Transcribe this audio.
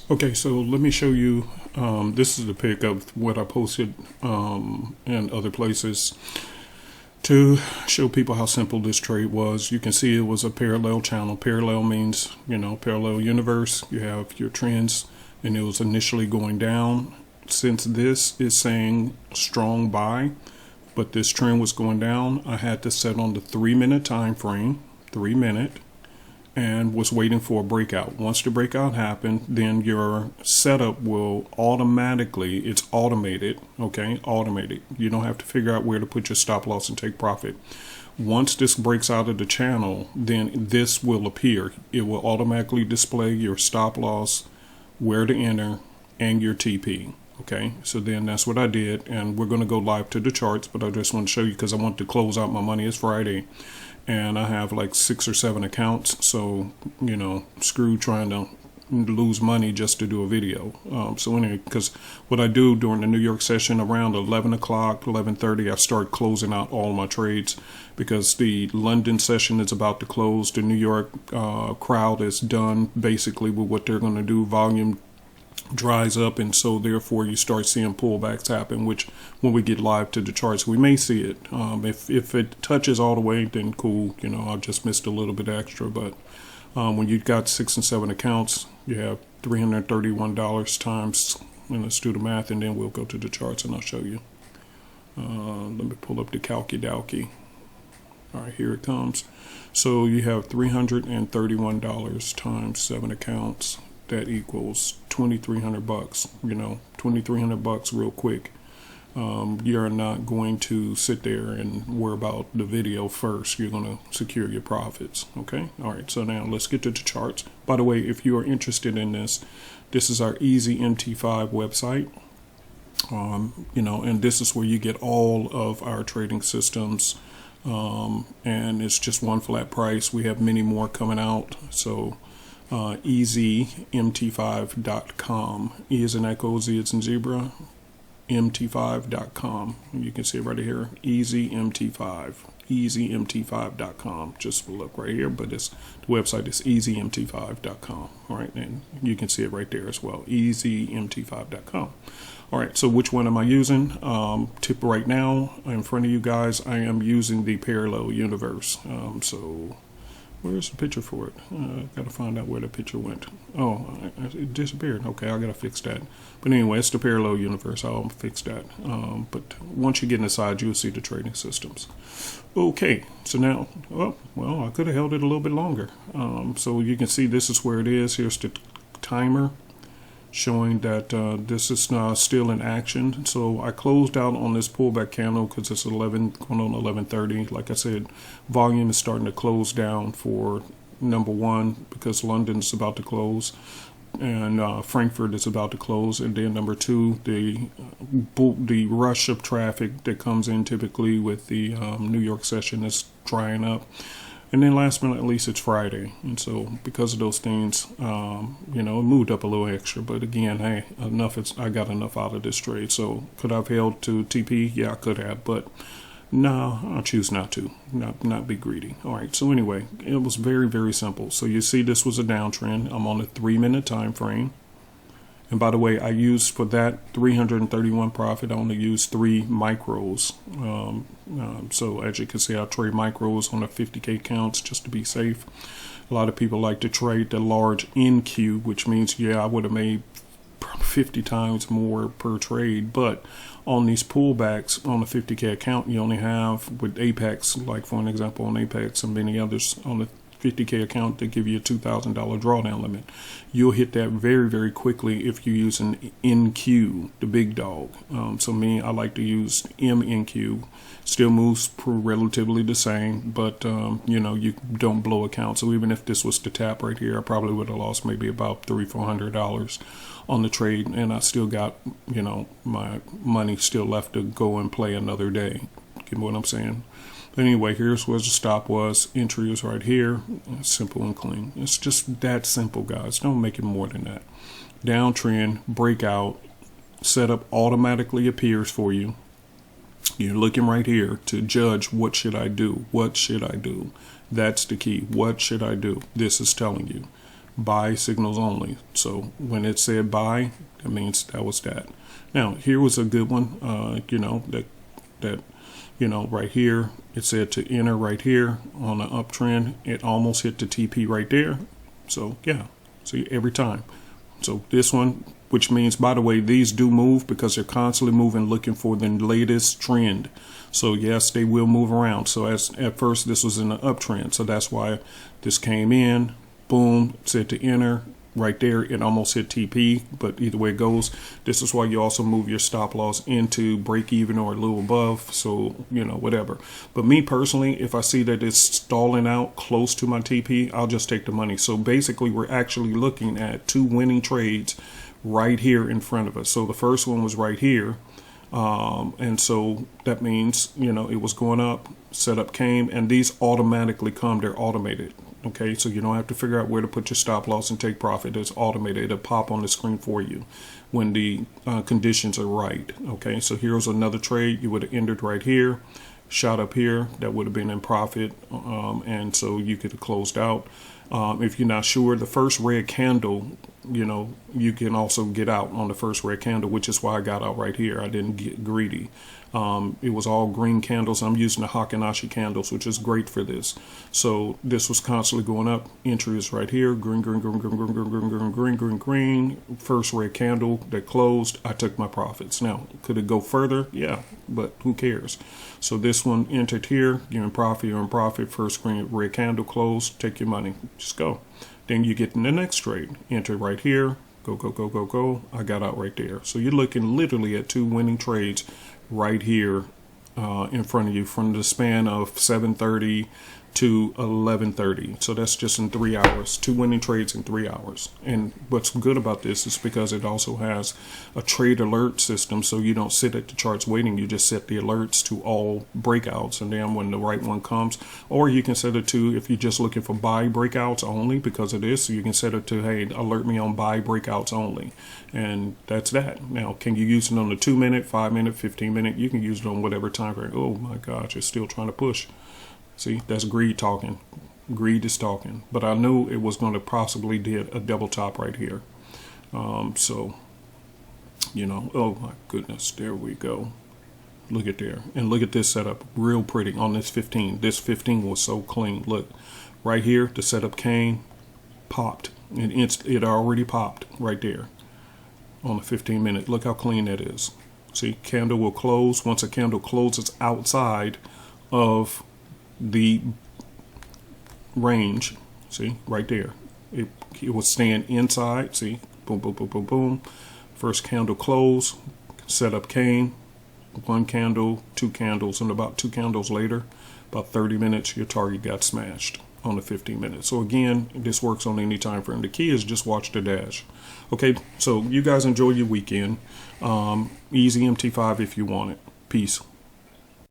Okay, so let me show you. This is the pic of what I posted in other places to show people how simple this trade was. You can see it was a parallel channel. Parallel means, parallel universe. You have your trends, and it was initially going down. Since this is saying strong buy, but this trend was going down, I had to set on the 3-minute time frame, 3 minute, and was waiting for a breakout. Once the breakout happened, then your setup will automatically, it's automated, okay, automated. You don't have to figure out where to put your stop loss and take profit. Once this breaks out of the channel, then this will appear. It will automatically display your stop loss, where to enter, and your TP. Okay, so then that's what I did, and we're going to go live to the charts, but I just want to show you because I want to close out my money. It's Friday, and I have like 6 or 7 accounts, so screw trying to lose money just to do a video. So anyway, because what I do during the New York session around 11 o'clock, 11:30, I start closing out all my trades because the London session is about to close. The New York crowd is done basically with what they're going to do. Volume dries up, and so therefore you start seeing pullbacks happen, which when we get live to the charts we may see it. If it touches all the way, then cool, I just missed a little bit extra. But when you've got 6 and 7 accounts, you have $331 times, let's do the math, and then we'll go to the charts and I'll show you. Let me pull up the calcy. All right, here it comes. So you have $331 times 7 accounts. That equals $2,300. $2,300 real quick. You're not going to sit there and worry about the video first. You're going to secure your profits. Okay. All right. So now let's get to the charts. By the way, if you are interested in this is our Easy MT5 website. And this is where you get all of our trading systems. And it's just one flat price. We have many more coming out. So easymt5.com. E as in Echo, Z as in Zebra, mt5.com. You can see it right here, easymt5, easymt5.com. Just look right here, but the website is easymt5.com. All right, and you can see it right there as well, easymt5.com. All right, so which one am I using? Tip right now in front of you guys, I am using the parallel universe. So where's the picture for it? Gotta find out where the picture went. Oh, it disappeared. Okay, I gotta fix that. But anyway, it's the parallel universe. I'll fix that. But once you get inside, you'll see the trading systems. Okay, so now, well, I could have held it a little bit longer. So you can see this is where it is. Here's the timer showing that this is still in action. So I closed out on this pullback candle because it's 11 going on 11:30. Like I said, volume is starting to close down for number one because London's about to close and Frankfurt is about to close, and then number two, the rush of traffic that comes in typically with the New York session is drying up. And then last but not least, it's Friday. And so because of those things, it moved up a little extra. But again, hey, I got enough out of this trade. So could I have held to TP? Yeah, I could have. But no, I'll choose not to. Not be greedy. All right. So anyway, it was very, very simple. So you see this was a downtrend. I'm on a 3-minute time frame. And by the way, I used for that 331 profit, I only used 3 micros. So as you can see, I trade micros on the 50K counts just to be safe. A lot of people like to trade the large NQ, which means, yeah, I would have made 50 times more per trade. But on these pullbacks on the 50K account, you only have with Apex, like for an example on Apex and many others on the 50K account, to give you a $2,000 drawdown limit. You'll hit that very, very quickly if you use an NQ, the big dog. So me, I like to use MNQ. Still moves relatively the same, but you don't blow account. So even if this was to tap right here, I probably would have lost maybe about $300-400 on the trade, and I still got my money still left to go and play another day. Get what I'm saying? But anyway, here's where the stop was. Entry is right here. Simple and clean. It's just that simple, guys. Don't make it more than that. Downtrend, breakout, setup automatically appears for you. You're looking right here to judge what should I do? What should I do? That's the key. What should I do? This is telling you. buy signals only. So when it said buy, that means that was that. Now here was a good one. You know, that you know, right here it said to enter right here on the uptrend. It almost hit the TP right there. So yeah, see, every time. So this one, which means, by the way, these do move because they're constantly moving, looking for the latest trend. So yes, they will move around. So as at first this was in an uptrend, so that's why this came in, boom, said to enter right there. It almost hit TP, but either way it goes, this is why you also move your stop loss into break even or a little above. So you know, whatever. But me personally, if I see that it's stalling out close to my TP, I'll just take the money. So basically, we're actually looking at 2 winning trades right here in front of us. So the first one was right here. And so that means, you know, it was going up, setup came, and these automatically come. They're automated. Okay, so you don't have to figure out where to put your stop loss and take profit. It's automated. It'll pop on the screen for you when the conditions are right. Okay, so here's another trade. You would have entered right here, shot up here. That would have been in profit, and so you could have closed out. If you're not sure, the first red candle, you know, you can also get out on the first red candle, which is why I got out right here. I didn't get greedy. It was all green candles. I'm using the Hakanashi candles, which is great for this. So this was constantly going up. Entry is right here. Green, green, green, green, green, green, green, green, green, green, green. First red candle that closed. I took my profits. Now, could it go further? Yeah, but who cares? So this one entered here. You're in profit. You're in profit. First green red candle closed. Take your money. Just go. Then you get in the next trade. Enter right here. Go, go, go, go, go. I got out right there. So you're looking literally at 2 winning trades right here in front of you from the span of 7:30 to 11:30. So that's just in 3 hours. 2 winning trades in 3 hours. And what's good about this is because it also has a trade alert system, so you don't sit at the charts waiting. You just set the alerts to all breakouts, and then when the right one comes, or you can set it to, if you're just looking for buy breakouts only, because it is, so you can set it to, hey, alert me on buy breakouts only, and that's that. Now, can you use it on the 2-minute, 5-minute, 15-minute? You can use it on whatever time frame. Oh my gosh, it's still trying to push. See, that's greed talking. Greed is talking. But I knew it was going to possibly did a double top right here. So, you know, oh my goodness, there we go. Look at there. And look at this setup. Real pretty on this 15. This 15 was so clean. Look, right here, the setup came, popped. And it already popped right there on the 15-minute. Look how clean that is. See, candle will close. Once a candle closes outside of the range, see right there, it was staying inside. See, boom, boom, boom, boom, boom. First candle close, setup came, 1 candle, 2 candles, and about 2 candles later, about 30 minutes, your target got smashed on the 15 minutes. So again, this works on any time frame. The key is just watch the dash. Okay, so you guys enjoy your weekend. Easy MT5 if you want it. Peace.